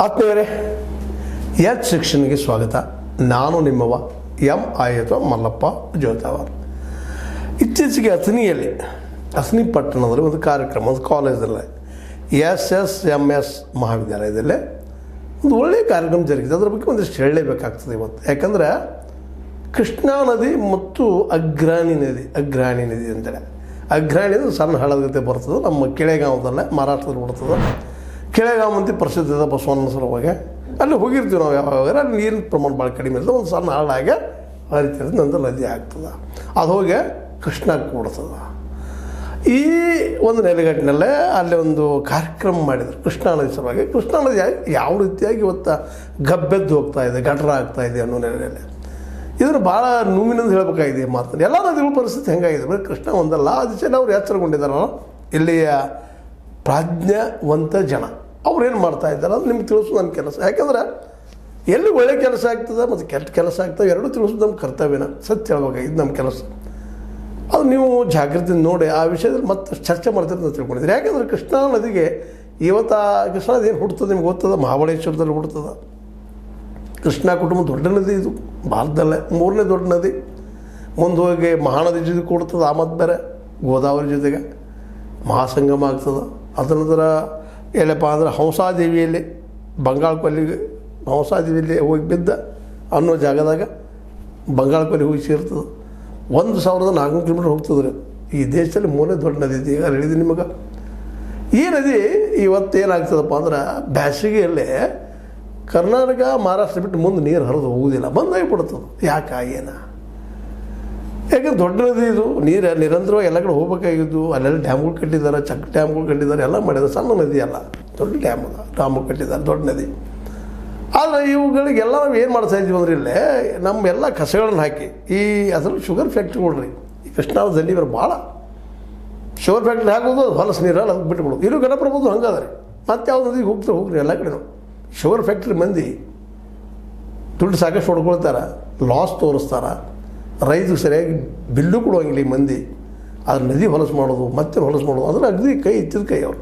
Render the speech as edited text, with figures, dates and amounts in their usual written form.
ಆತ್ಮೀಯರೇ, ಎಚ್ ಶಿಕ್ಷಣಿಗೆ ಸ್ವಾಗತ. ನಾನು ನಿಮ್ಮವ ಎಂ ಮಲ್ಲಪ್ಪ ಜೋತಾವರ್. ಇತ್ತೀಚೆಗೆ ಅಥಣಿ ಪಟ್ಟಣದಲ್ಲಿ ಒಂದು ಕಾರ್ಯಕ್ರಮ, ಒಂದು ಕಾಲೇಜಲ್ಲಿ SSMS ಮಹಾವಿದ್ಯಾಲಯದಲ್ಲೇ ಒಂದು ಒಳ್ಳೆಯ ಕಾರ್ಯಕ್ರಮ ಜರುಗಿದೆ. ಅದರ ಬಗ್ಗೆ ಒಂದಿಷ್ಟು ಹೇಳಲೇಬೇಕಾಗ್ತದೆ ಇವತ್ತು. ಯಾಕಂದರೆ ಕೃಷ್ಣಾ ನದಿ ಮತ್ತು ಅಗ್ರಾಣಿ ನದಿ ಅಂತೇಳಿ, ಅಗ್ರಾಣಿ ಅಂದರೆ ಸಣ್ಣ ಹಳ್ಳದ ಜೊತೆ ಬರ್ತದೆ. ನಮ್ಮ ಕೆಳೆಗಾಂವದಲ್ಲೇ ಮಹಾರಾಷ್ಟ್ರದಲ್ಲಿ ಬರ್ತದೆ. ಕೆಳೆಗಾಂವ ಅಂತ ಪ್ರಸಿದ್ಧ ಇದೆ ಬಸವಣ್ಣನ ಸಲುವಾಗಿ. ಅಲ್ಲಿ ಹೋಗಿರ್ತೀವಿ ನಾವು ಯಾವಾಗ. ಅಲ್ಲಿ ನೀರಿನ ಪ್ರಮಾಣ ಭಾಳ ಕಡಿಮೆ ಇರ್ತದೆ. ಒಂದು ಸಣ್ಣ ಹಳ್ಳಾಗೆ ಹರಿತಿರ್ತದೆ, ನಂತರ ನದಿ ಆಗ್ತದೆ. ಅದು ಹೋಗಿ ಕೃಷ್ಣಕ್ಕೆ ಕೂಡ್ತದೆ. ಈ ಒಂದು ನೆಲೆಗಟ್ಟಿನಲ್ಲೇ ಅಲ್ಲಿ ಒಂದು ಕಾರ್ಯಕ್ರಮ ಮಾಡಿದರು ಕೃಷ್ಣಾ ನದಿ ಸಲುವಾಗಿ. ಕೃಷ್ಣಾ ನದಿ ಯಾವ ರೀತಿಯಾಗಿ ಇವತ್ತು ಗಬ್ಬೆದ್ದು ಹೋಗ್ತಾ ಇದೆ, ಗಡ್ರ ಆಗ್ತಾ ಇದೆ ಅನ್ನೋ ನೆಲೆಯಲ್ಲಿ ಇದನ್ನು ಭಾಳ ನೋವಿನಿಂದ ಹೇಳಬೇಕಾಗಿದೆ ಮಾತು. ಎಲ್ಲ ನದಿಗಳ ಪರಿಸ್ಥಿತಿ ಹೆಂಗಾಗಿದೆ, ಬರೀ ಕೃಷ್ಣ ಒಂದಲ್ಲ. ಅದಕ್ಕೆ ಅವ್ರು ಎಚ್ಚರಗೊಂಡಿದ್ದಾರಲ್ಲ, ಇಲ್ಲಿಯ ಪ್ರಾಜ್ಞವಂತ ಜನ ಅವ್ರೇನು ಮಾಡ್ತಾ ಇದ್ದಾರೆ ಅದು ನಿಮ್ಗೆ ತಿಳಿಸೋದು ನನ್ನ ಕೆಲಸ. ಯಾಕಂದ್ರೆ ಎಲ್ಲಿ ಒಳ್ಳೆ ಕೆಲಸ ಆಗ್ತದೆ ಮತ್ತು ಕೆಟ್ಟ ಕೆಲಸ ಆಗ್ತದೆ ಎರಡೂ ತಿಳಿಸೋದು ನಮ್ಮ ಕರ್ತವ್ಯನ. ಸತ್ಯ ಹೇಳ್ಬೇಕಾಗಿದ್ದು ನಮ್ಮ ಕೆಲಸ. ಅದು ನೀವು ಜಾಗೃತಿ ನೋಡಿ ಆ ವಿಷಯದಲ್ಲಿ ಮತ್ತೆ ಚರ್ಚೆ ಮಾಡ್ತೀರಿ ಅಂತ ತಿಳ್ಕೊಂಡಿದ್ದೀರಿ. ಯಾಕೆಂದರೆ ಕೃಷ್ಣಾ ನದಿಗೆ ಇವತ್ತು ಕೃಷ್ಣಾ ನದಿ ಏನು ಹುಡ್ತದೆ ನಿಮ್ಗೆ ಗೊತ್ತದ, ಮಹಾಬಳೇಶ್ವರದಲ್ಲಿ ಹುಡ್ತದೆ. ಕೃಷ್ಣಾ ಕುಟುಂಬ ದೊಡ್ಡ ನದಿ, ಇದು ಭಾರತದಲ್ಲೇ 3ನೇ ದೊಡ್ಡ ನದಿ. ಮುಂದೆ ಹೋಗಿ ಮಹಾನದಿ ಜೊತೆ ಕೂಡ್ತದೆ. ಆ ಮತ್ತು ಬೇರೆ ಗೋದಾವರಿ ಜೊತೆಗೆ ಮಹಾಸಂಗಮ ಆಗ್ತದೆ. ಅದರ ನಂತರ ಎಲ್ಲಪ್ಪ ಅಂದ್ರೆ ಹಂಸಾದೇವಿಯಲ್ಲಿ ಬಂಗಾಳ ಕೊಲ್ಲಿಗೆ ಹಂಸಾದೇವಿಯಲ್ಲಿ ಹೋಗಿ ಬಿದ್ದ ಅನ್ನೋ ಜಾಗದಾಗ ಬಂಗಾಳ ಕೊಲ್ಲಿ ಹೋಗಿ ಸೇರ್ತದೆ. 1400 ಕಿಲೋಮೀಟ್ರ್ ಹೋಗ್ತದೆ. ಈ ದೇಶದಲ್ಲಿ 3ನೇ ದೊಡ್ಡ ನದಿ ಇದೆ. ಈಗ ಹೇಳಿದ್ದೀನಿ ನಿಮಗೆ. ಈ ನದಿ ಇವತ್ತೇನಾಗ್ತದಪ್ಪ ಅಂದ್ರೆ ಬ್ಯಾಸಿಗೆಯಲ್ಲೇ ಕರ್ನಾಟಕ ಮಹಾರಾಷ್ಟ್ರ ಬಿಟ್ಟು ಮುಂದೆ ನೀರು ಹರಿದು ಹೋಗೋದಿಲ್ಲ, ಬಂದಾಗಿಬಿಡ್ತದೆ. ಯಾಕಾಗೇನ? ಯಾಕಂದ್ರೆ ದೊಡ್ಡ ನದಿ ಇದು, ನೀರು ನಿರಂತರವಾಗಿ ಎಲ್ಲ ಕಡೆ ಹೋಗ್ಬೇಕಾಗಿದ್ದು. ಅಲ್ಲೆಲ್ಲ ಡ್ಯಾಮ್ಗಳು ಕಟ್ಟಿದ್ದಾರೆ, ಚೆಕ್ ಡ್ಯಾಮ್ಗಳು ಕಟ್ಟಿದ್ದಾರೆ, ಎಲ್ಲ ಮಾಡಿದ್ದಾರೆ. ಸಣ್ಣ ನದಿ ಅಲ್ಲ, ದೊಡ್ಡ ಡ್ಯಾಮ್ ಅದ, ಡ್ಯಾಮ್ಗಳು ಕಟ್ಟಿದ್ದಾರೆ, ದೊಡ್ಡ ನದಿ. ಆದರೆ ಇವುಗಳಿಗೆಲ್ಲ ನಾವು ಏನು ಮಾಡ್ತಾ ಇದ್ದೀವಿ ಅಂದ್ರೆ ಇಲ್ಲೇ ನಮ್ಮೆಲ್ಲ ಕಸಗಳನ್ನು ಹಾಕಿ ಈ ಅದ್ರಲ್ಲಿ ಶುಗರ್ ಫ್ಯಾಕ್ಟ್ರಿಗಳು ರೀ ಈ ಕೃಷ್ಣಾವದಲ್ಲಿ ಇವರು ಭಾಳ ಶುಗರ್ ಫ್ಯಾಕ್ಟ್ರಿ ಹಾಕೋದು, ಹೊಲಸು ನೀರಲ್ಲಿ ಅದಕ್ಕೆ ಬಿಟ್ಬಿಡೋದು. ಇಲ್ಲೂ ಗಣಪ್ರಭುದು ಹಂಗದ ರೀ. ಮತ್ತೆ ಯಾವ ನದಿಗೆ ಹೋಗ್ರಿ ಎಲ್ಲ ಕಡೆನೂ. ಶುಗರ್ ಫ್ಯಾಕ್ಟ್ರಿ ಮಂದಿ ದುಡ್ಡು ಸಾಕಷ್ಟು ಹೊಡ್ಕೊಳ್ತಾರೆ, ಲಾಸ್ ತೋರಿಸ್ತಾರೆ, ರೈತರು ಸರಿಯಾಗಿ ಬಿಲ್ಲು ಕೊಡುವಂಗಿಲ್ಲ ಈ ಮಂದಿ. ಅದ್ರ ನದಿ ಹೊಲಸು ಮಾಡೋದು, ಮತ್ತೆ ಹೊಲಸು ಮಾಡೋದು, ಅದನ್ನು ಅಗದಿ ಕೈ ಎತ್ತಿದ ಕೈ ಅವರು.